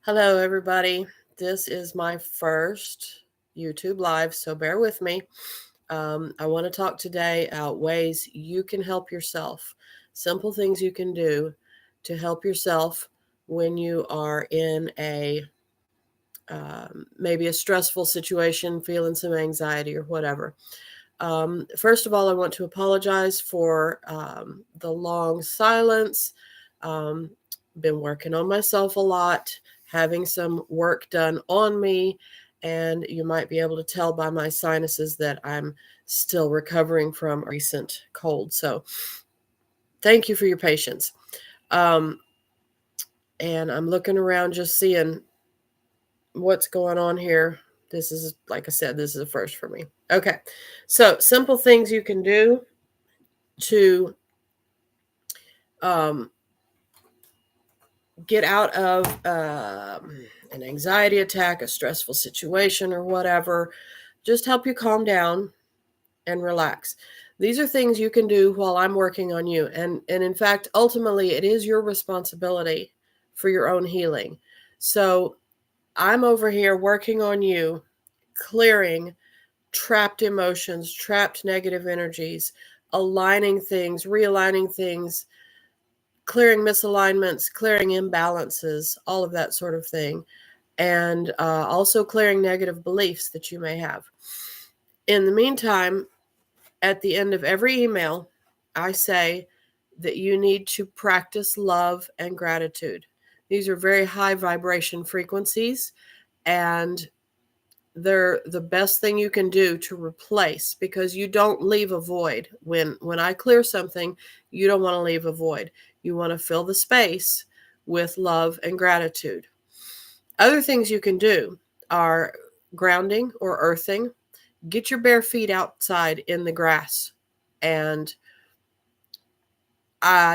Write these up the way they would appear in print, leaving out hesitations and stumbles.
Hello, everybody. This is my first YouTube Live, so bear with me. I want to talk today about ways you can help yourself, simple things you can do to help yourself when you are in maybe a stressful situation, feeling some anxiety or whatever. First of all, I want to apologize for the long silence. Um, been working on myself a lot, having some work done on me, and you might be able to tell by my sinuses that I'm still recovering from a recent cold. So, thank you for your patience. Um, and I'm looking around just seeing what's going on here. This is, like I said, this is a first for me. Okay, so simple things you can do to um, get out of an anxiety attack, a stressful situation, or whatever. Just help you calm down and relax. These are things you can do while I'm working on you. And in fact, ultimately, it is your responsibility for your own healing. So I'm over here working on you, clearing trapped emotions, trapped negative energies, aligning things, realigning things, clearing misalignments, clearing imbalances, all of that sort of thing, and also clearing negative beliefs that you may have. In the meantime, at the end of every email, I say that you need to practice love and gratitude. These are very high vibration frequencies, and they're the best thing you can do to replace, because you don't leave a void. When I clear something, you don't want to leave a void. You want to fill the space with love and gratitude. Other things you can do are grounding or earthing. Get your bare feet outside in the grass, and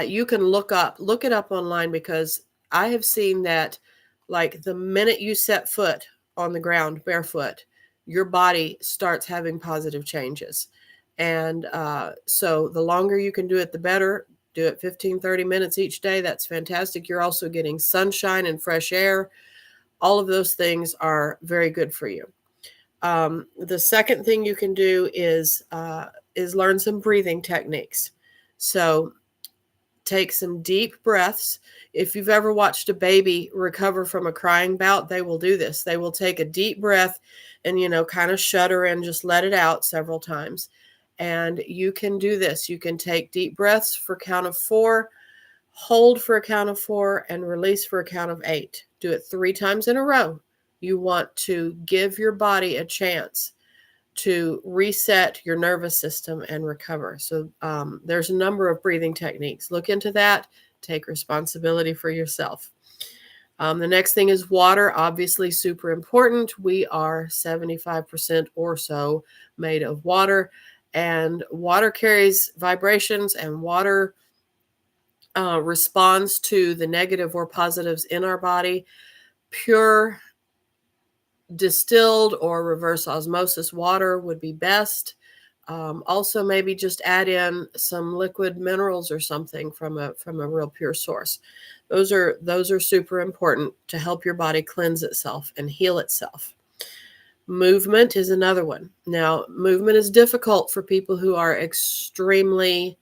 you can look it up online, because I have seen that, like, the minute you set foot on the ground barefoot, your body starts having positive changes. And so the longer you can do it, the better. Do it 15-30 minutes each day. That's fantastic. You're also getting sunshine and fresh air. All of those things are very good for you. The second thing you can do is learn some breathing techniques. So take some deep breaths. If you've ever watched a baby recover from a crying bout, they will do this. They will take a deep breath and, kind of shudder and just let it out several times. And you can do this. You can take deep breaths for a count of 4, hold for a count of 4, and release for a count of 8. Do it 3 times in a row. You want to give your body a chance to reset your nervous system and recover. So there's a number of breathing techniques. Look into that. Take responsibility for yourself. The next thing is water, obviously super important. We are 75% or so made of water, and water carries vibrations, and water responds to the negative or positives in our body. Pure distilled or reverse osmosis water would be best. Also, maybe just add in some liquid minerals or something from a real pure source. Those are super important to help your body cleanse itself and heal itself. Movement is another one. Now, movement is difficult for people who are extremely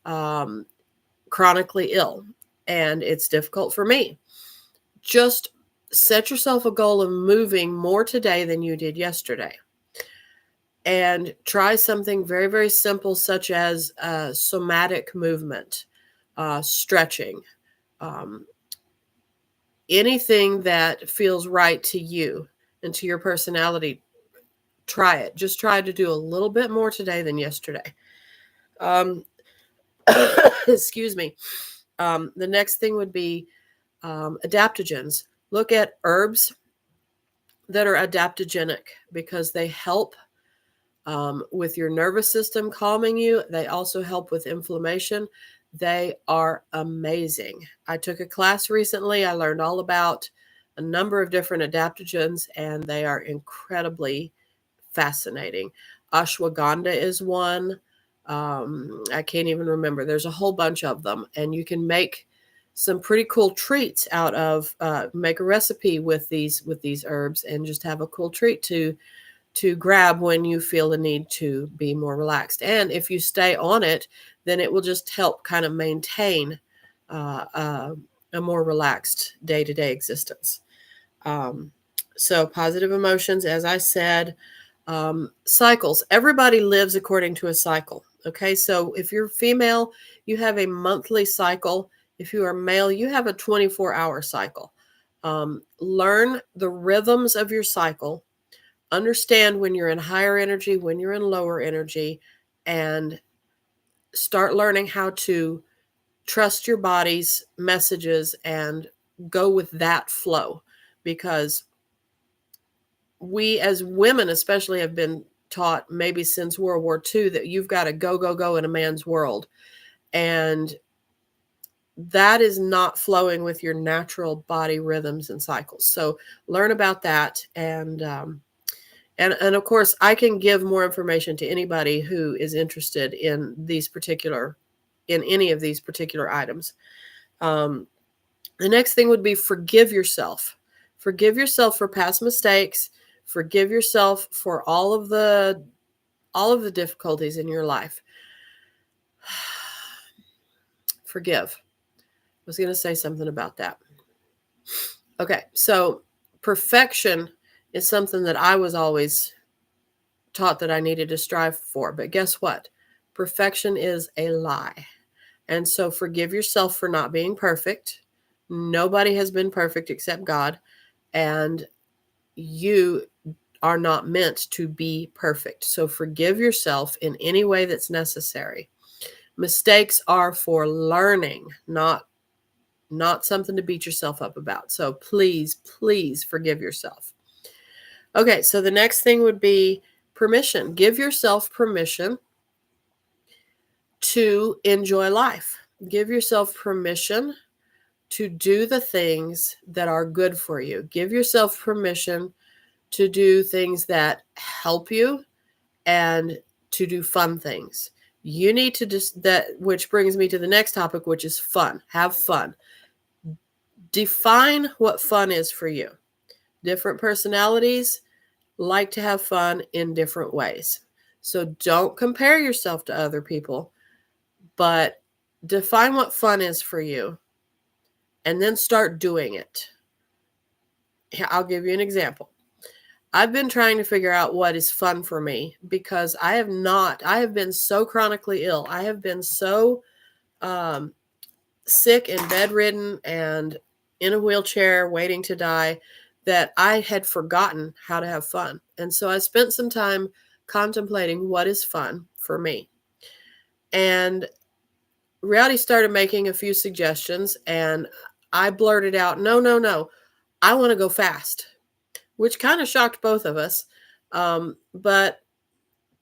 chronically ill, and it's difficult for me. Just set yourself a goal of moving more today than you did yesterday. And try something very, very simple, such as somatic movement, stretching, anything that feels right to you and to your personality. Try it. Just try to do a little bit more today than yesterday. Excuse me. The next thing would be adaptogens. Look at herbs that are adaptogenic, because they help with your nervous system, calming you. They also help with inflammation. They are amazing. I took a class recently. I learned all about a number of different adaptogens, and they are incredibly fascinating. Ashwagandha is one. I can't even remember. There's a whole bunch of them, and you can make some pretty cool treats out of, make a recipe with these herbs and just have a cool treat to grab when you feel the need to be more relaxed. And if you stay on it, then it will just help kind of maintain uh, uh, a more relaxed day-to-day existence. Um, so positive emotions, as I said, cycles. Everybody lives according to a cycle. Okay, so if you're female, you have a monthly cycle. If you are male, you have a 24-hour cycle. Learn the rhythms of your cycle. Understand when you're in higher energy, when you're in lower energy, and start learning how to trust your body's messages and go with that flow, because we as women especially have been taught, maybe since World War II, that you've got to go, go, go in a man's world. And that is not flowing with your natural body rhythms and cycles. So learn about that. And of course, I can give more information to anybody who is interested in any of these particular items. The next thing would be forgive yourself. Forgive yourself for past mistakes. Forgive yourself for all of the difficulties in your life. Forgive. I was going to say something about that. Okay, so perfection is something that I was always taught that I needed to strive for. But guess what? Perfection is a lie. And so forgive yourself for not being perfect. Nobody has been perfect except God. And you are not meant to be perfect. So forgive yourself in any way that's necessary. Mistakes are for learning, not something to beat yourself up about. So please, please forgive yourself. Okay, so the next thing would be permission. Give yourself permission to enjoy life. Give yourself permission to do the things that are good for you. Give yourself permission to do things that help you and to do fun things. You need to which brings me to the next topic, which is fun. Have fun. Define what fun is for you. Different personalities like to have fun in different ways. So don't compare yourself to other people, but define what fun is for you and then start doing it. I'll give you an example. I've been trying to figure out what is fun for me because I have been so chronically ill. I have been so sick and bedridden and in a wheelchair waiting to die that I had forgotten how to have fun. And so I spent some time contemplating what is fun for me. And Reality started making a few suggestions, and I blurted out, no, I want to go fast, which kind of shocked both of us. But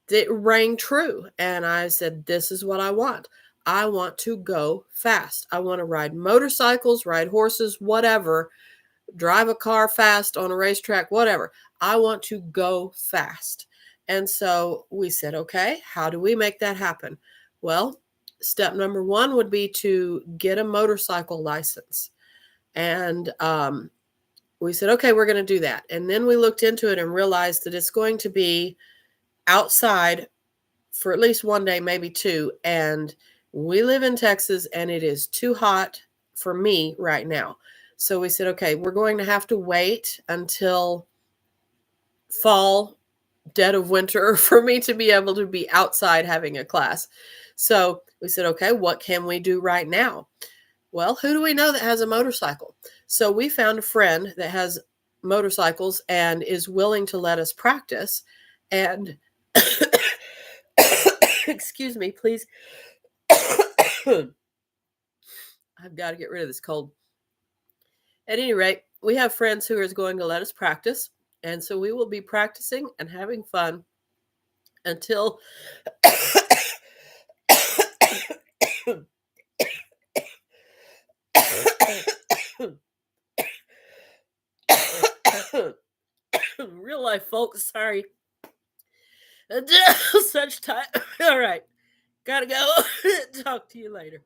it rang true. And I said, this is what I want. I want to go fast. I want to ride motorcycles, ride horses, whatever, drive a car fast on a racetrack, whatever. I want to go fast. And so we said, okay, how do we make that happen? Well, step number one would be to get a motorcycle license. And we said, okay, we're going to do that. And then we looked into it and realized that it's going to be outside for at least one day, maybe two. And we live in Texas and it is too hot for me right now. So we said, okay, we're going to have to wait until fall, dead of winter, for me to be able to be outside having a class. So we said, okay, what can we do right now? Well, who do we know that has a motorcycle? So we found a friend that has motorcycles and is willing to let us practice. And excuse me, please. I've got to get rid of this cold. At any rate, we have friends who are going to let us practice. And so we will be practicing and having fun until real life, folks. Sorry. Until such time. All right. Gotta go. Talk to you later.